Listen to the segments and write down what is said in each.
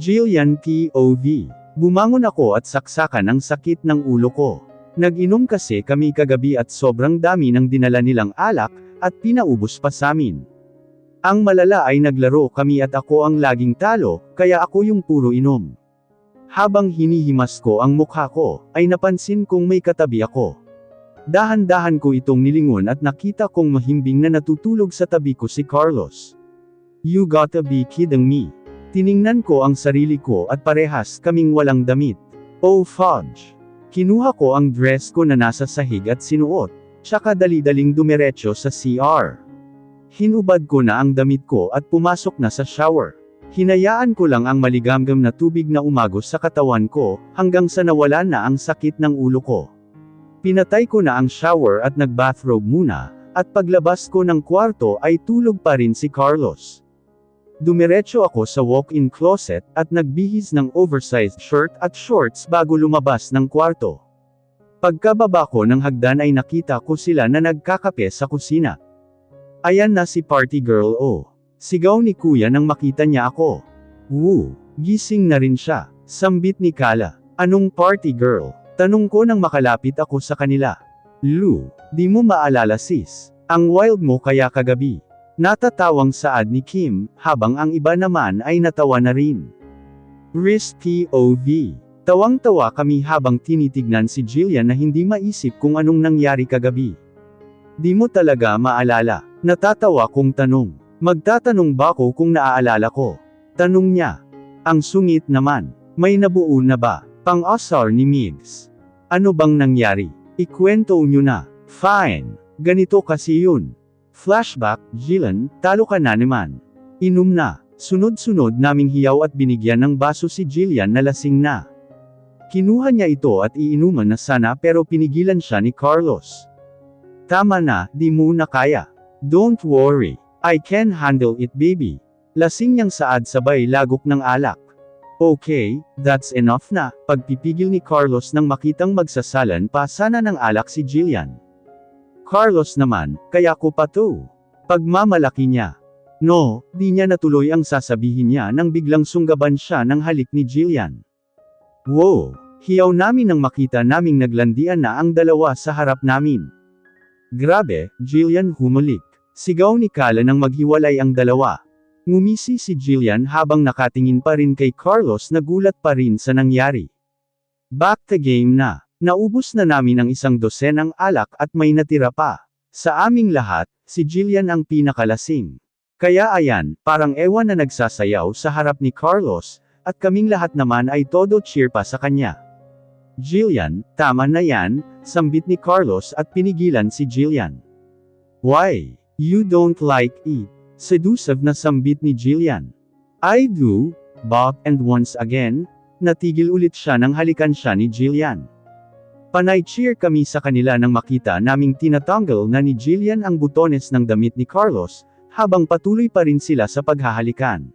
Jillian POV. Bumangon ako at saksakan ang sakit ng ulo ko. Nag-inom kasi kami kagabi at sobrang dami ng dinala nilang alak, at pinaubos pa samin. Ang malala ay naglaro kami at ako ang laging talo, kaya ako yung puro inom. Habang hinihimas ko ang mukha ko, ay napansin kong may katabi ako. Dahan-dahan ko itong nilingon at nakita kong mahimbing na natutulog sa tabi ko si Carlos. You gotta be kidding me. Tiningnan ko ang sarili ko at parehas kaming walang damit. Oh fudge. Kinuha ko ang dress ko na nasa sahig at sinuot, tsaka dali-daling dumiretso sa CR. Hinubad ko na ang damit ko at pumasok na sa shower. Hinayaan ko lang ang maligamgam na tubig na umagos sa katawan ko, hanggang sa nawala na ang sakit ng ulo ko. Pinatay ko na ang shower at nag-bathrobe muna, at paglabas ko ng kwarto ay tulog pa rin si Carlos. Dumiretso ako sa walk-in closet, at nagbihis ng oversized shirt at shorts bago lumabas ng kwarto. Pagkababa ko ng hagdan ay nakita ko sila na nagkakape sa kusina. Ayan na si party girl oh. Sigaw ni kuya nang makita niya ako. Woo! Gising na rin siya. Sambit ni Kala. Anong party girl? Tanong ko nang makalapit ako sa kanila. Lu, di mo maalala sis. Ang wild mo kaya kagabi. Natatawang saad ni Kim, habang ang iba naman ay natawa na rin. Riz POV. Tawang-tawa kami habang tinitignan si Jillian na hindi maisip kung anong nangyari kagabi. Di mo talaga maalala. Natatawa kong tanong. Magtatanong ba ko kung naaalala ko? Tanong niya. Ang sungit naman. May nabuo na ba? Pang-asar ni Migs. Ano bang nangyari? Ikwento nyo na. Fine. Ganito kasi yun. Flashback, Jillian, talo ka na naman. Inom na. Sunod-sunod naming hiyaw at binigyan ng baso si Jillian na lasing na. Kinuha niya ito at iinuman na sana pero pinigilan siya ni Carlos. Tama na, di mo na kaya. Don't worry. I can handle it baby. Lasing niyang saad sabay lagok ng alak. Okay, that's enough na. Pagpipigil ni Carlos nang makitang magsasalan pa sana ng alak si Jillian. Carlos naman, kaya ko pa to. Pagmamalaki niya. No, di niya natuloy ang sasabihin niya nang biglang sunggaban siya ng halik ni Jillian. Wow! Hiyaw namin nang makita naming naglandian na ang dalawa sa harap namin. Grabe, Jillian humulik. Sigaw ni Kala nang maghiwalay ang dalawa. Ngumisi si Jillian habang nakatingin pa rin kay Carlos na gulat pa rin sa nangyari. Back to game na. Naubos na namin ang 1 dosenang alak at may natira pa. Sa aming lahat, si Jillian ang pinakalasing. Kaya ayan, parang ewan na nagsasayaw sa harap ni Carlos, at kaming lahat naman ay todo cheer pa sa kanya. Jillian, tama na yan, sambit ni Carlos at pinigilan si Jillian. Why? You don't like it. Seductive na sambit ni Jillian. I do, Bob, and once again, natigil ulit siya nang halikan siya ni Jillian. Panay cheer kami sa kanila nang makita naming tinatanggal na ni Jillian ang butones ng damit ni Carlos, habang patuloy pa rin sila sa paghahalikan.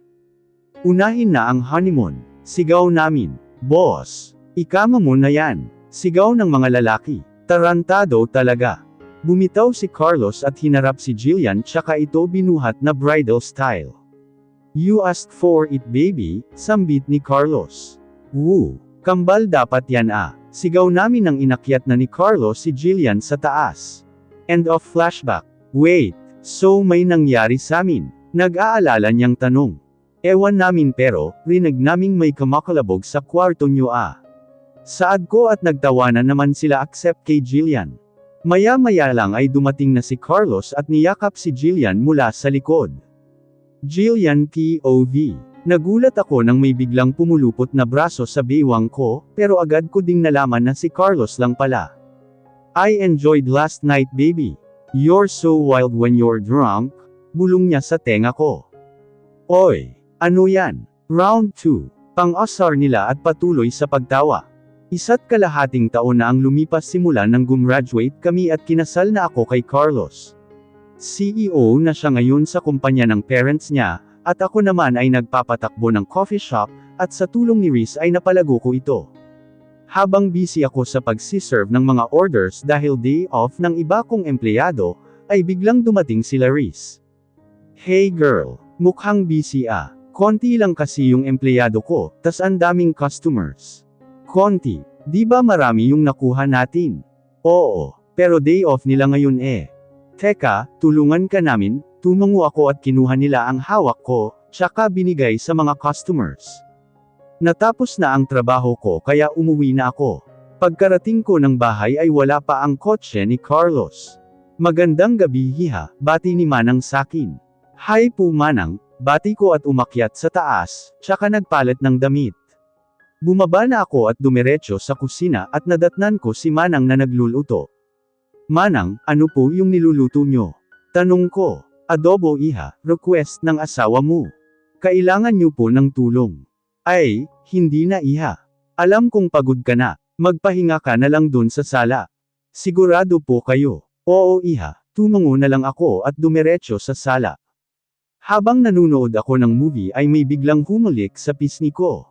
Unahin na ang honeymoon. Sigaw namin. Boss, ikama mo na yan. Sigaw ng mga lalaki. Tarantado talaga. Bumitaw si Carlos at hinarap si Jillian tsaka ito binuhat na bridal style. You asked for it baby, sambit ni Carlos. Woo, kambal dapat yan ah. Sigaw namin nang inakyat na ni Carlos si Jillian sa taas. End of flashback. Wait, so may nangyari samin? Nag-aalala niyang tanong. Ewan namin pero, rinig naming may kamakalabog sa kwarto niyo ah. Saad ko at nagtawanan naman sila except kay Jillian. Maya-maya lang ay dumating na si Carlos at niyakap si Jillian mula sa likod. Jillian POV. Nagulat ako nang may biglang pumulupot na braso sa baywang ko, pero agad ko ding nalaman na si Carlos lang pala. I enjoyed last night baby. You're so wild when you're drunk. Bulong niya sa tenga ko. Oy, ano yan? Round 2. Pang-asar nila at patuloy sa pagtawa. 1.5 taon na ang lumipas simula nang gumraduate kami at kinasal na ako kay Carlos. CEO na siya ngayon sa kumpanya ng parents niya, at ako naman ay nagpapatakbo ng coffee shop, at sa tulong ni Riz ay napalago ko ito. Habang busy ako sa pagsiserve ng mga orders dahil day off ng iba kong empleyado, ay biglang dumating sila Riz. Hey girl, mukhang busy ah. Konti lang kasi yung empleyado ko, tas ang daming customers. Konti, di ba marami yung nakuha natin? Oo, pero day off nila ngayon eh. Teka, tulungan ka namin, tumango ako at kinuha nila ang hawak ko, tsaka binigay sa mga customers. Natapos na ang trabaho ko kaya umuwi na ako. Pagkarating ko ng bahay ay wala pa ang kotse ni Carlos. Magandang gabi hiha, bati ni Manang sakin. Hi po Manang, bati ko at umakyat sa taas, tsaka nagpalit ng damit. Bumaba na ako at dumiretso sa kusina at nadatnan ko si Manang na nagluluto. Manang, ano po yung niluluto nyo? Tanong ko. Adobo iha, request ng asawa mo. Kailangan nyo po ng tulong. Ay, hindi na iha. Alam kong pagod ka na. Magpahinga ka na lang dun sa sala. Sigurado po kayo. Oo iha, tumango na lang ako at dumiretso sa sala. Habang nanunood ako ng movie ay may biglang humulik sa pisngi ko.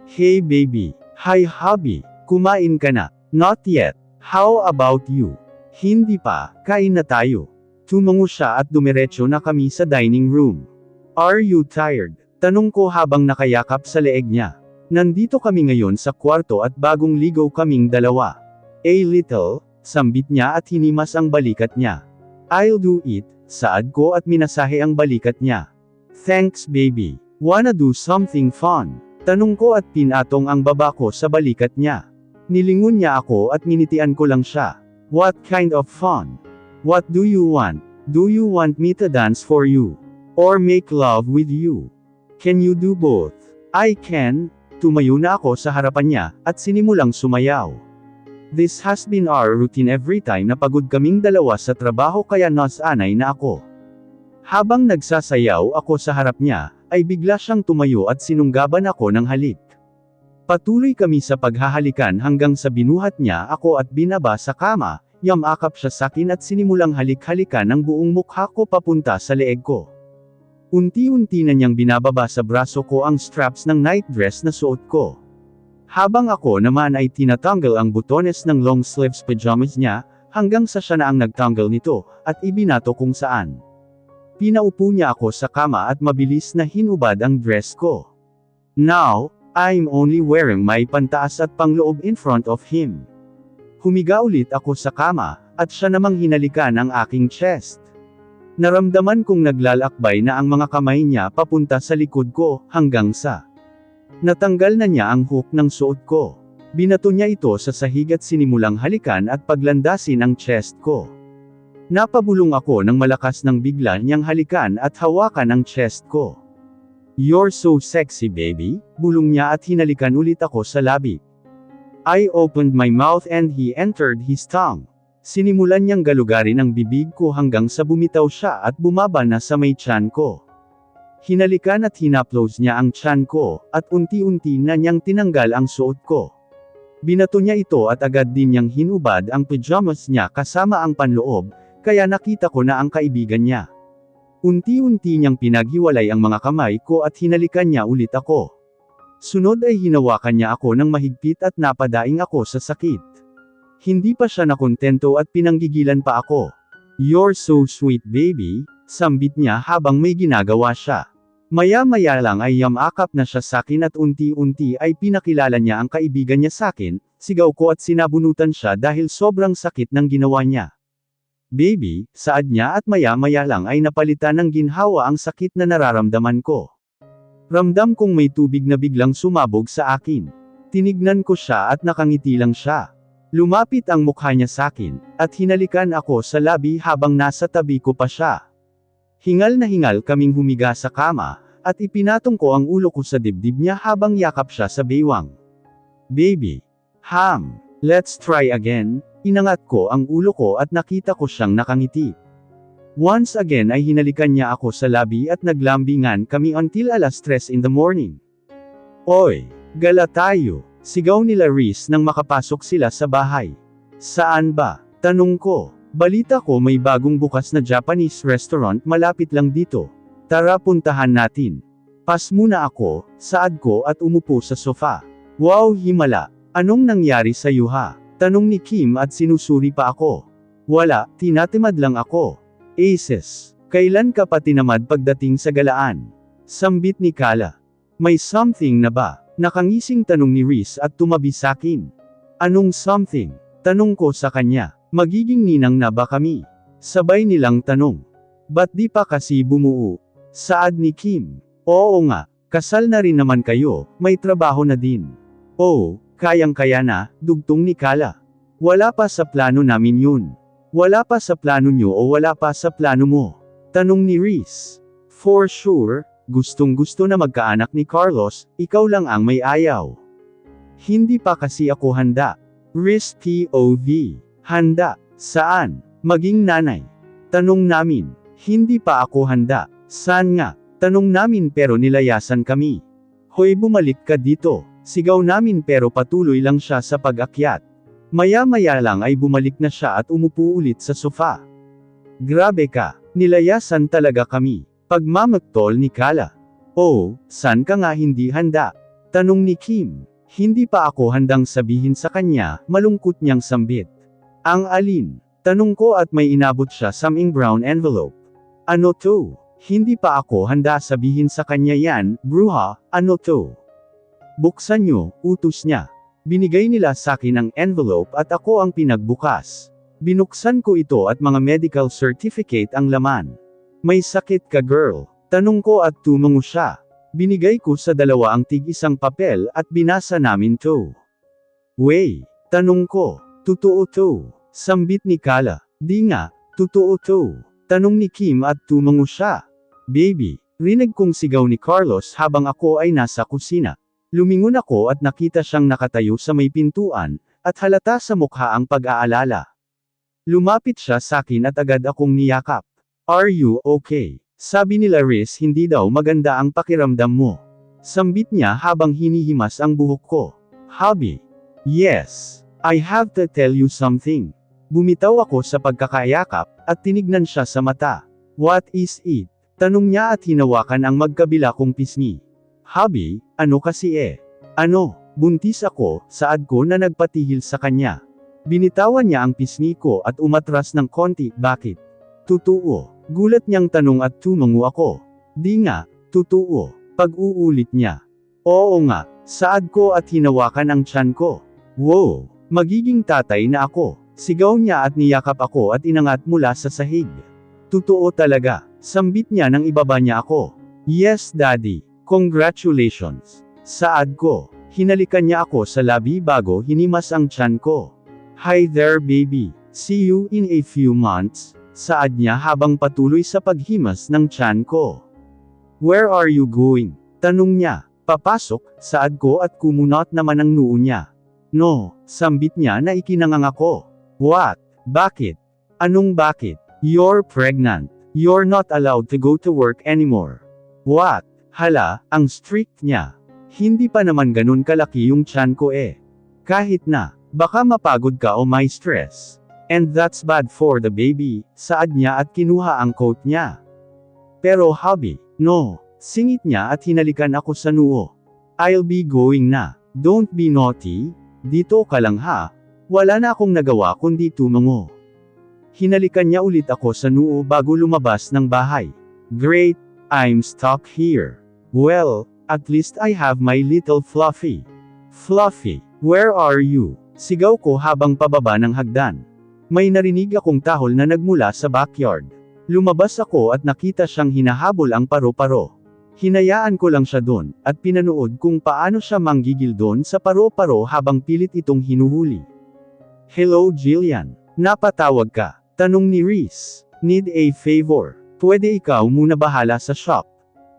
Hey baby, hi hubby, kumain ka na? Not yet. How about you? Hindi pa, kain na tayo. Tumango siya at dumiretso na kami sa dining room. Are you tired? Tanong ko habang nakayakap sa leeg niya. Nandito kami ngayon sa kwarto at bagong ligaw kaming dalawa. A little, sambit niya at hinimas ang balikat niya. I'll do it, saad ko at minasahe ang balikat niya. Thanks baby. Wanna do something fun? Tanong ko at pinatong ang baba ko sa balikat niya. Nilingon niya ako at nginitian ko lang siya. What kind of fun? What do you want? Do you want me to dance for you? Or make love with you? Can you do both? I can. Tumayo na ako sa harapan niya, at sinimulang sumayaw. This has been our routine every time na pagod kaming dalawa sa trabaho kaya nasanay na ako. Habang nagsasayaw ako sa harap niya, ay bigla siyang tumayo at sinunggaban ako ng halik. Patuloy kami sa paghahalikan hanggang sa binuhat niya ako at binaba sa kama, yamakap siya sakin at sinimulang halik-halikan ng buong mukha ko papunta sa leeg ko. Unti-unti na niyang binababa sa braso ko ang straps ng night dress na suot ko. Habang ako naman ay tinatanggal ang butones ng long sleeves pajamas niya, hanggang sa siya na ang nagtanggal nito, at ibinato kung saan. Pinaupo niya ako sa kama at mabilis na hinubad ang dress ko. Now, I'm only wearing my pantaas at pangloob in front of him. Humiga ulit ako sa kama, at siya namang hinalikan ang aking chest. Naramdaman kong naglalakbay na ang mga kamay niya papunta sa likod ko, hanggang sa natanggal na niya ang hook ng suot ko. Binato niya ito sa sahig at sinimulang halikan at paglandasin ang chest ko. Napabulong ako ng malakas ng bigla niyang halikan at hawakan ang chest ko. You're so sexy baby, bulong niya at hinalikan ulit ako sa labi. I opened my mouth and he entered his tongue. Sinimulan niyang galugarin ang bibig ko hanggang sa bumitaw siya at bumaba na sa may tiyan ko. Hinalikan at hinaplos niya ang tiyan ko, at unti-unti na niyang tinanggal ang suot ko. Binato niya ito at agad din niyang hinubad ang pajamas niya kasama ang panloob, kaya nakita ko na ang kaibigan niya. Unti-unti niyang pinaghiwalay ang mga kamay ko at hinalikan niya ulit ako. Sunod ay hinawakan niya ako ng mahigpit at napadaing ako sa sakit. Hindi pa siya nakontento at pinanggigilan pa ako. You're so sweet baby, sambit niya habang may ginagawa siya. Maya-maya lang ay yamakap na siya sakin at unti-unti ay pinakilala niya ang kaibigan niya sakin, sigaw ko at sinabunutan siya dahil sobrang sakit ng ginawa niya. Baby, saad niya at maya-maya lang ay napalitan ng ginhawa ang sakit na nararamdaman ko. Ramdam kong may tubig na biglang sumabog sa akin. Tinignan ko siya at nakangiti lang siya. Lumapit ang mukha niya sakin, at hinalikan ako sa labi habang nasa tabi ko pa siya. Hingal na hingal kaming humiga sa kama, at ipinatong ko ang ulo ko sa dibdib niya habang yakap siya sa baywang. Baby. Let's try again. Inangat ko ang ulo ko at nakita ko siyang nakangiti. Once again ay hinalikan niya ako sa labi at naglambingan kami until alas 3 in the morning. Oy, gala tayo. Sigaw nila Reese nang makapasok sila sa bahay. Saan ba? Tanong ko. Balita ko may bagong bukas na Japanese restaurant malapit lang dito. Tara puntahan natin. Pas muna ako, saad ko at umupo sa sofa. Wow himala, anong nangyari sa iyo ha? Tanong ni Kim at sinusuri pa ako. Wala, tinatimad lang ako. Aces, kailan ka pa tinamad pagdating sa galaan? Sambit ni Kala. May something na ba? Nakangising tanong ni Reese at tumabi sakin. Anong something? Tanong ko sa kanya. Magiging ninang na ba kami? Sabay nilang tanong. Ba't di pa kasi bumuo? Saad ni Kim. Oo nga, kasal na rin naman kayo, may trabaho na din. Oo, kayang-kaya na, dugtong ni Kala. Wala pa sa plano namin yun. Wala pa sa plano nyo o wala pa sa plano mo? Tanong ni Reese. For sure, gustong-gusto na magkaanak ni Carlos, ikaw lang ang may ayaw. Hindi pa kasi ako handa. Reese POV. Handa. Saan? Maging nanay. Tanong namin. Hindi pa ako handa. Saan nga? Tanong namin pero nilayasan kami. Hoy bumalik ka dito. Sigaw namin pero patuloy lang siya sa pag-akyat. Maya-maya lang ay bumalik na siya at umupo ulit sa sofa. Grabe ka. Nilayasan talaga kami. Pagmamaktol ni Kala. Oh, saan ka nga hindi handa? Tanong ni Kim. Hindi pa ako handang sabihin sa kanya, malungkot niyang sambit. Ang alin? Tanong ko at may inabot siya saming brown envelope. Ano to? Hindi pa ako handa sabihin sa kanya yan, bruha, ano to? Buksan nyo, utos niya. Binigay nila sa akin ang envelope at ako ang pinagbukas. Binuksan ko ito at mga medical certificate ang laman. May sakit ka girl? Tanong ko at tumango siya. Binigay ko sa dalawa ang tig-isang papel at binasa namin to. Wey, tanong ko, totoo to? Sambit ni Kala. Di nga, totoo to. Tanong ni Kim at tumango siya. Baby, rinig kong sigaw ni Carlos habang ako ay nasa kusina. Lumingon ako at nakita siyang nakatayo sa may pintuan, at halata sa mukha ang pag-aalala. Lumapit siya sa akin at agad akong niyakap. Are you okay? Sabi nila Reese hindi daw maganda ang pakiramdam mo. Sambit niya habang hinihimas ang buhok ko. Hubby. Yes. I have to tell you something. Bumitaw ako sa pagkakayakap, at tinignan siya sa mata. What is it? Tanong niya at hinawakan ang magkabila kong pisngi. Hubby, ano kasi Ano? Buntis ako, saad ko na nagpatihil sa kanya. Binitawan niya ang pisngi ko at umatras ng konti, bakit? Totoo. Gulat niyang tanong at tumango ako. Di nga, totoo. Pag-uulit niya. Oo nga, saad ko at hinawakan ang tiyan ko. Wow, magiging tatay na ako. Sigaw niya at niyakap ako at inangat mula sa sahig. Totoo talaga. Sambit niya nang ibaba niya ako. Yes daddy, congratulations. Saad ko. Hinalikan niya ako sa labi bago hinimas ang tiyan ko. Hi there baby, see you in a few months, saad niya habang patuloy sa paghimas ng tiyan ko. Where are you going? Tanong niya. Papasok, saad ko at kumunot naman ang noo niya. No, sambit niya na ikinangang ako. What? Bakit? Anong bakit? You're pregnant. You're not allowed to go to work anymore. What? Hala, ang strict niya. Hindi pa naman ganun kalaki yung tiyan ko Kahit na, baka mapagod ka o may stress. And that's bad for the baby, saad niya at kinuha ang coat niya. Pero hubby, no, singit niya at hinalikan ako sa noo. I'll be going na. Don't be naughty. Dito ka lang ha. Wala na akong nagawa kundi tumango. Hinalikan niya ulit ako sa noo bago lumabas ng bahay. Great, I'm stuck here. Well, at least I have my little Fluffy. Fluffy, where are you? Sigaw ko habang pababa ng hagdan. May narinig akong tahol na nagmula sa backyard. Lumabas ako at nakita siyang hinahabol ang paro-paro. Hinayaan ko lang siya doon, at pinanood kung paano siya manggigil doon sa paro-paro habang pilit itong hinuhuli. Hello Jillian. Napatawag ka? Tanong ni Reese. Need a favor. Pwede ikaw muna bahala sa shop.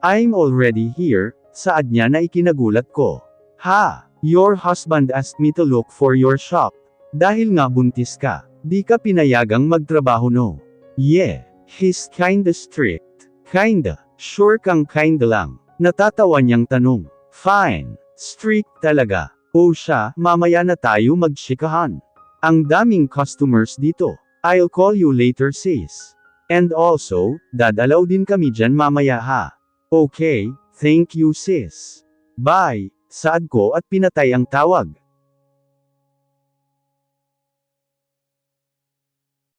I'm already here, saad niya na ikinagulat ko. Ha? Your husband asked me to look for your shop. Dahil nga buntis ka, di ka pinayagang magtrabaho no? Yeah, he's kinda strict. Kinda, sure kang kinda lang. Natatawa niyang tanong. Fine, strict talaga. O siya, mamaya na tayo magshikahan. Ang daming customers dito. I'll call you later sis. And also, dadalaw din kami dyan mamaya ha. Okay, thank you sis. Bye, saad ko at pinatay ang tawag.